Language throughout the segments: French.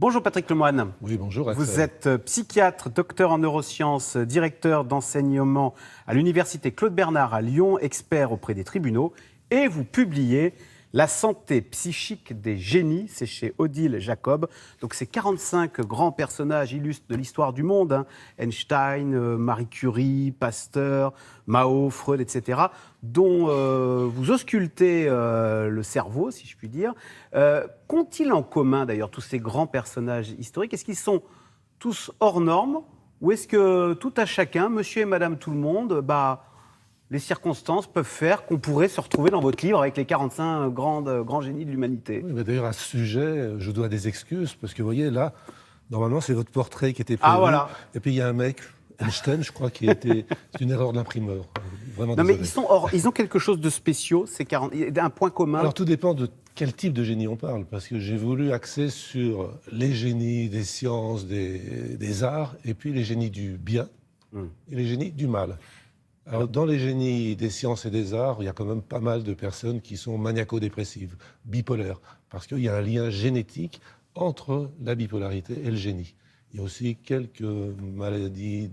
Bonjour Patrick Lemoine. Oui, bonjour Axel. Vous êtes psychiatre, docteur en neurosciences, directeur d'enseignement à l'université Claude Bernard à Lyon, expert auprès des tribunaux, et vous publiez La santé psychique des génies, c'est chez Odile Jacob. Donc c'est 45 grands personnages illustres de l'histoire du monde, hein. Einstein, Marie Curie, Pasteur, Mao, Freud, etc., dont vous auscultez le cerveau, si je puis dire. Qu'ont-ils en commun d'ailleurs tous ces grands personnages historiques? Est-ce qu'ils sont tous hors normes ou est-ce que tout à chacun, monsieur et madame tout le monde, les circonstances peuvent faire qu'on pourrait se retrouver dans votre livre avec les 45 grands génies de l'humanité? Oui, mais d'ailleurs, à ce sujet, je dois des excuses, parce que vous voyez, là, normalement, c'est votre portrait qui était prévu. Ah, voilà. Et puis, il y a un mec, Einstein, je crois, qui était... C'est une erreur de l'imprimeur. Vraiment Non, désolé. mais ils ont quelque chose de spéciaux, ces 40... Il y a un point commun. Alors, tout dépend de quel type de génie on parle, parce que j'ai voulu axer sur les génies des sciences, des arts, et puis les génies du bien et les génies du mal. Alors, dans les génies des sciences et des arts, il y a quand même pas mal de personnes qui sont maniaco-dépressives, bipolaires, parce qu'il y a un lien génétique entre la bipolarité et le génie. Il y a aussi quelques maladies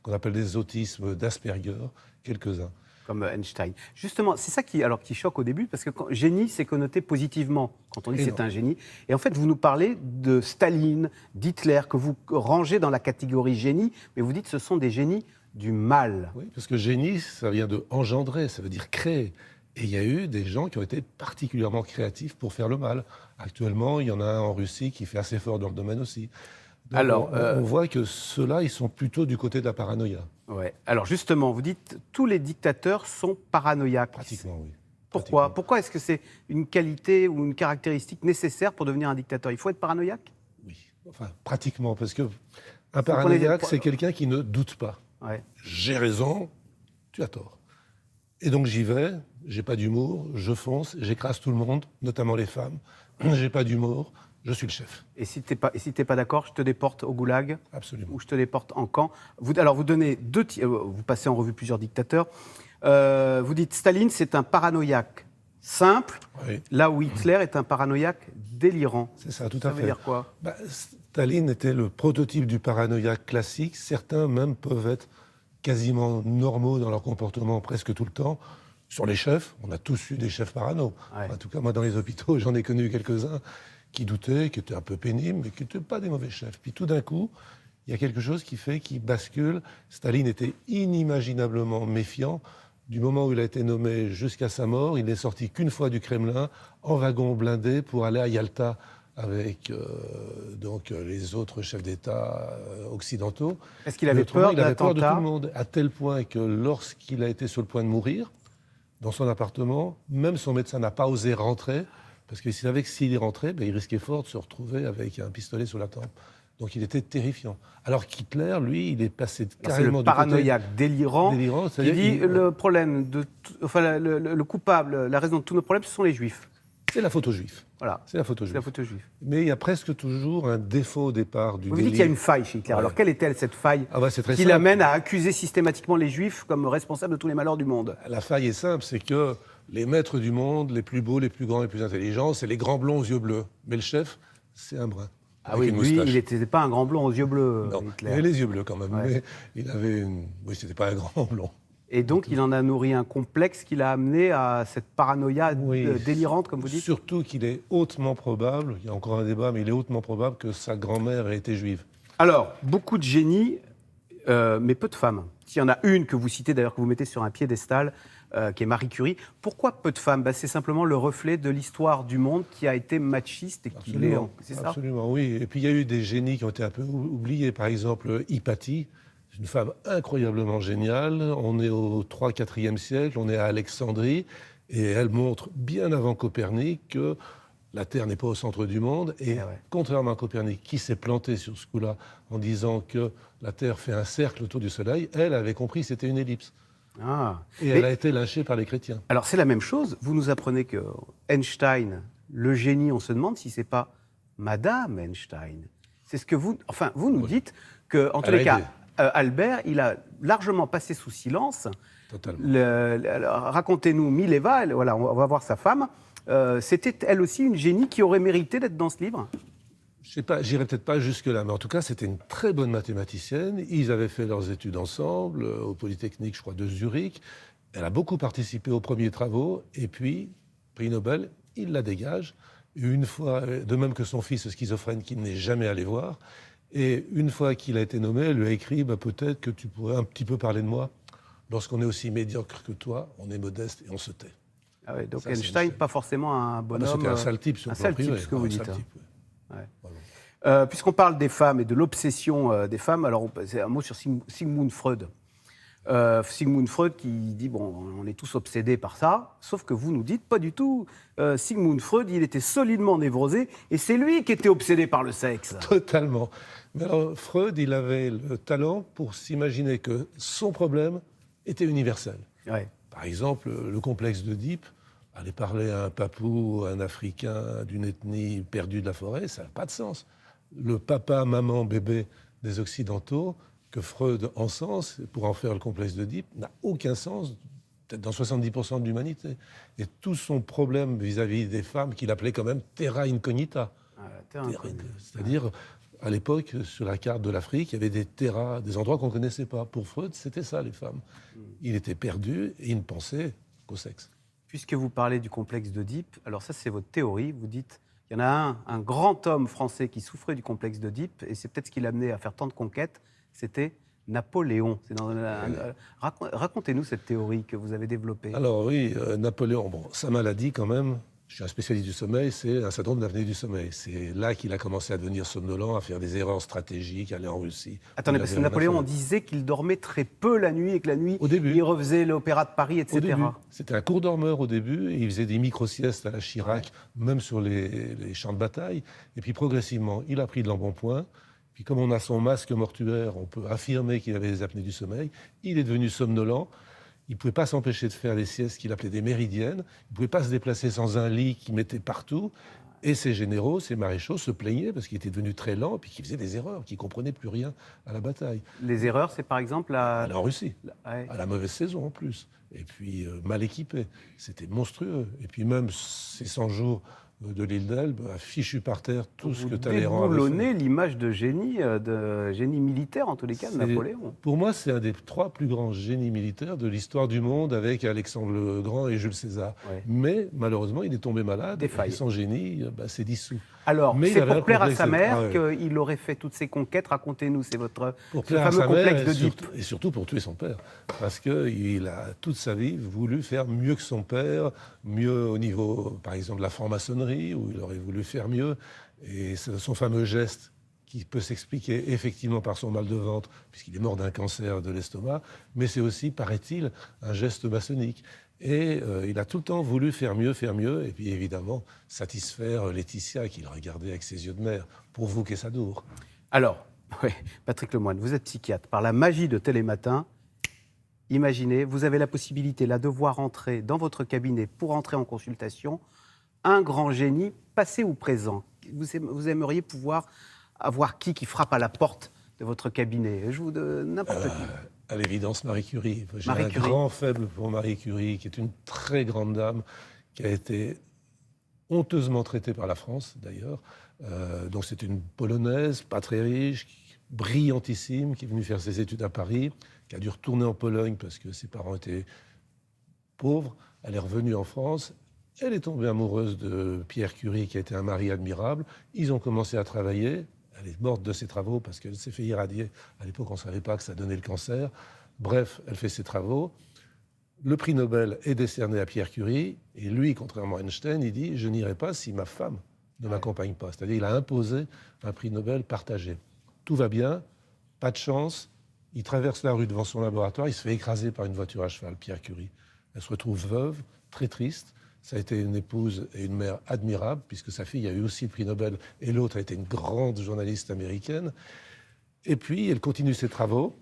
qu'on appelle des autismes d'Asperger, quelques-uns. Comme Einstein. Justement, c'est ça qui choque au début, parce que génie, c'est connoté positivement, quand on dit c'est un génie. Et en fait, vous nous parlez de Staline, d'Hitler, que vous rangez dans la catégorie génie, mais vous dites que ce sont des génies du mal. Oui, parce que génie, ça vient de engendrer, ça veut dire créer. Et il y a eu des gens qui ont été particulièrement créatifs pour faire le mal. Actuellement, il y en a un en Russie qui fait assez fort dans le domaine aussi. Donc, alors, on voit que ceux-là, ils sont plutôt du côté de la paranoïa. Ouais. Alors justement, vous dites tous les dictateurs sont paranoïaques. Pratiquement, oui. Pourquoi ? Pourquoi est-ce que c'est une qualité ou une caractéristique nécessaire pour devenir un dictateur ? Il faut être paranoïaque ? Oui, enfin, pratiquement, parce que un paranoïaque, c'est quelqu'un qui ne doute pas. Ouais. J'ai raison, tu as tort. Et donc j'y vais, j'ai pas d'humour, je fonce, j'écrase tout le monde, notamment les femmes. J'ai pas d'humour, je suis le chef. Et si t'es pas d'accord, je te déporte au goulag ? Absolument. Ou je te déporte en camp. Vous donnez vous passez en revue plusieurs dictateurs. Vous dites Staline, c'est un paranoïaque simple, oui. Là où Hitler est un paranoïaque délirant. C'est ça, tout à fait. Ça veut dire quoi ? Staline était le prototype du paranoïaque classique. Certains même peuvent être quasiment normaux dans leur comportement presque tout le temps. Sur les chefs, on a tous eu des chefs parano. Ouais. En tout cas, moi, dans les hôpitaux, j'en ai connu quelques-uns qui doutaient, qui étaient un peu pénibles, mais qui n'étaient pas des mauvais chefs. Puis tout d'un coup, il y a quelque chose qui bascule. Staline était inimaginablement méfiant. Du moment où il a été nommé jusqu'à sa mort, il n'est sorti qu'une fois du Kremlin en wagon blindé pour aller à Yalta avec les autres chefs d'État occidentaux. Est-ce qu'il avait peur Il avait peur de tout d'attentats ? le monde, à tel point que lorsqu'il a été sur le point de mourir, dans son appartement, même son médecin n'a pas osé rentrer, parce qu'il savait que s'il y rentrait, il risquait fort de se retrouver avec un pistolet sous la tempe. Donc il était terrifiant. Alors qu'Hitler, lui, il est passé carrément du côté... C'est le paranoïaque délirant qui dit le problème, le coupable, la raison de tous nos problèmes, ce sont les Juifs. C'est la faute aux Juifs. Voilà. C'est la faute aux Juifs. La faute aux Juifs. Mais il y a presque toujours un défaut au départ du délire. Vous dites qu'il y a une faille chez Hitler. Ouais. Alors quelle est-elle cette faille qui l'amène à accuser systématiquement les Juifs comme responsables de tous les malheurs du monde ? La faille est simple, c'est que les maîtres du monde, les plus beaux, les plus grands, les plus intelligents, c'est les grands blonds aux yeux bleus. Mais le chef, c'est un brun. Ah oui, lui, il n'était pas un grand blond aux yeux bleus, non, Hitler. Il avait les yeux bleus quand même, ouais. Mais il avait Oui, c'était pas un grand blond. Et donc, il en a nourri un complexe qui l'a amené à cette paranoïa délirante, comme vous dites ? Surtout qu'il est hautement probable, il y a encore un débat, mais il est hautement probable que sa grand-mère ait été juive. Alors, beaucoup de génies, mais peu de femmes. S'il y en a une que vous citez, d'ailleurs, que vous mettez sur un piédestal, qui est Marie Curie. Pourquoi peu de femmes ? C'est simplement le reflet de l'histoire du monde qui a été machiste et qui l'est. C'est ça ? Absolument, oui. Et puis il y a eu des génies qui ont été un peu oubliés. Par exemple, Hypatie, une femme incroyablement géniale. On est au 3-4e siècle, on est à Alexandrie, et elle montre bien avant Copernic que la Terre n'est pas au centre du monde. Et contrairement à Copernic, qui s'est planté sur ce coup-là en disant que la Terre fait un cercle autour du Soleil, elle avait compris que c'était une ellipse. Et elle a été lynchée par les chrétiens. Alors c'est la même chose. Vous nous apprenez que Einstein, le génie, on se demande si c'est pas Madame Einstein. C'est ce que vous nous dites que, en tous les cas, Albert, il a largement passé sous silence. Totalement. Racontez-nous, Mileva, on va voir sa femme. C'était elle aussi une génie qui aurait mérité d'être dans ce livre ? Je sais pas, j'irai peut-être pas jusque-là, mais en tout cas, c'était une très bonne mathématicienne. Ils avaient fait leurs études ensemble, au Polytechnique, je crois, de Zurich. Elle a beaucoup participé aux premiers travaux, et puis, prix Nobel, il la dégage. Et une fois, de même que son fils schizophrène, qu'il n'est jamais allé voir, et une fois qu'il a été nommé, elle lui a écrit peut-être que tu pourrais un petit peu parler de moi. Lorsqu'on est aussi médiocre que toi, on est modeste et on se tait. Ah ouais, donc Ça, Einstein, pas forcément un bonhomme. C'était un sale type sur un le plan sale privé. type, ce que vous Un dites. sale Hein. type, oui. Ouais. Voilà. Puisqu'on parle des femmes et de l'obsession des femmes, alors c'est un mot sur Sigmund Freud. Sigmund Freud qui dit, bon, on est tous obsédés par ça, sauf que vous nous dites pas du tout. Sigmund Freud, il était solidement névrosé, et c'est lui qui était obsédé par le sexe. Totalement. Mais alors, Freud, il avait le talent pour s'imaginer que son problème était universel. Ouais. Par exemple, le complexe d'Oedipe, aller parler à un papou, à un Africain d'une ethnie perdue de la forêt, ça n'a pas de sens. Le papa, maman, bébé des Occidentaux, que Freud encense pour en faire le complexe d'Oedipe, n'a aucun sens, peut-être dans 70% de l'humanité. Et tout son problème vis-à-vis des femmes, qu'il appelait quand même terra incognita. C'est-à-dire, à l'époque, sur la carte de l'Afrique, il y avait des terras, des endroits qu'on ne connaissait pas. Pour Freud, c'était ça, les femmes. Il était perdu et il ne pensait qu'au sexe. Puisque vous parlez du complexe d'Oedipe, alors ça c'est votre théorie, vous dites, il y en a un grand homme français qui souffrait du complexe d'Oedipe, et c'est peut-être ce qui l'a amené à faire tant de conquêtes, c'était Napoléon. Racontez-nous cette théorie que vous avez développée. Alors oui, Napoléon, sa maladie quand même, je suis un spécialiste du sommeil, c'est un syndrome d'apnée du sommeil. C'est là qu'il a commencé à devenir somnolent, à faire des erreurs stratégiques, aller en Russie. Attendez, parce que Napoléon, on disait qu'il dormait très peu la nuit, et que la nuit, au début, il refaisait l'opéra de Paris, etc. Au début, c'était un court dormeur au début, et il faisait des micro-siestes à la Chirac, même sur les champs de bataille. Et puis progressivement, il a pris de l'embonpoint. Puis comme on a son masque mortuaire, on peut affirmer qu'il avait des apnées du sommeil. Il est devenu somnolent. Il ne pouvait pas s'empêcher de faire des siestes qu'il appelait des méridiennes. Il ne pouvait pas se déplacer sans un lit qu'il mettait partout. Et ses généraux, ses maréchaux se plaignaient parce qu'il était devenu très lent et puis qu'il faisait des erreurs, qu'il ne comprenait plus rien à la bataille. Les erreurs, c'est par exemple aller en Russie, à la mauvaise saison en plus. Et puis mal équipé. C'était monstrueux. Et puis même ces 100 jours de l'île d'Elbe, fichu par terre tout ce que Talleyrand avait fait. Vous déboulonnez l'image de génie militaire, en tous les cas, de Napoléon. Pour moi, c'est un des 3 plus grands génies militaires de l'histoire du monde, avec Alexandre le Grand et Jules César. Ouais. Mais malheureusement, il est tombé malade, et son génie s'est dissous. Alors, c'est pour plaire à sa mère qu'il aurait fait toutes ces conquêtes. Racontez-nous, c'est votre fameux complexe d'Oedipe. Et surtout pour tuer son père. Parce qu'il a, toute sa vie, voulu faire mieux que son père, mieux au niveau, par exemple, de la franc-maçonnerie, où il aurait voulu faire mieux. Et c'est son fameux geste qui peut s'expliquer effectivement par son mal de ventre, puisqu'il est mort d'un cancer de l'estomac, mais c'est aussi, paraît-il, un geste maçonnique. Et il a tout le temps voulu faire mieux, et puis évidemment satisfaire Laetitia, qu'il regardait avec ses yeux de mère, pour vous qu'est Sadour. Alors, Patrick Lemoine, vous êtes psychiatre. Par la magie de Télématin, imaginez, vous avez la possibilité là de voir entrer dans votre cabinet pour entrer en consultation un grand génie, passé ou présent. Vous aimeriez pouvoir avoir qui frappe à la porte de votre cabinet? Je vous donne n'importe qui. À l'évidence, Marie Curie. J'ai un grand faible pour Marie Curie, qui est une très grande dame, qui a été honteusement traitée par la France, d'ailleurs. Donc c'est une Polonaise, pas très riche, brillantissime, qui est venue faire ses études à Paris, qui a dû retourner en Pologne parce que ses parents étaient pauvres. Elle est revenue en France. Elle est tombée amoureuse de Pierre Curie, qui a été un mari admirable. Ils ont commencé à travailler. Elle est morte de ses travaux parce qu'elle s'est fait irradier. À l'époque, on ne savait pas que ça donnait le cancer. Bref, elle fait ses travaux. Le prix Nobel est décerné à Pierre Curie. Et lui, contrairement à Einstein, il dit « Je n'irai pas si ma femme ne m'accompagne pas ». C'est-à-dire qu'il a imposé un prix Nobel partagé. Tout va bien, pas de chance. Il traverse la rue devant son laboratoire. Il se fait écraser par une voiture à cheval, Pierre Curie. Elle se retrouve veuve, très triste. Ça a été une épouse et une mère admirable, puisque sa fille a eu aussi le prix Nobel, et l'autre a été une grande journaliste américaine. Et puis, elle continue ses travaux.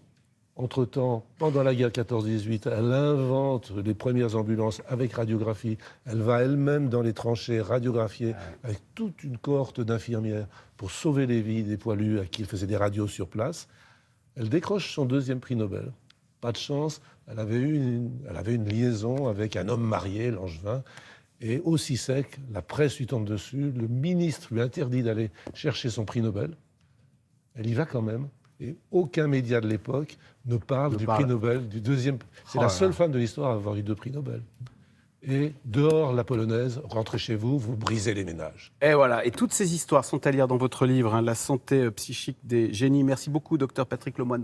Entre-temps, pendant la guerre 14-18, elle invente les premières ambulances avec radiographie. Elle va elle-même dans les tranchées radiographier avec toute une cohorte d'infirmières pour sauver les vies des poilus à qui elle faisait des radios sur place. Elle décroche son 2e prix Nobel. Pas de chance, elle avait eu une liaison avec un homme marié, Langevin. Et aussi sec, la presse lui tombe dessus, le ministre lui interdit d'aller chercher son prix Nobel. Elle y va quand même. Et aucun média de l'époque ne parle du prix Nobel, du deuxième. C'est la seule femme de l'histoire à avoir eu 2 prix Nobel. Et dehors la polonaise, rentrez chez vous, vous brisez les ménages. Et voilà, et toutes ces histoires sont à lire dans votre livre, La santé psychique des génies. Merci beaucoup, docteur Patrick Lemoine.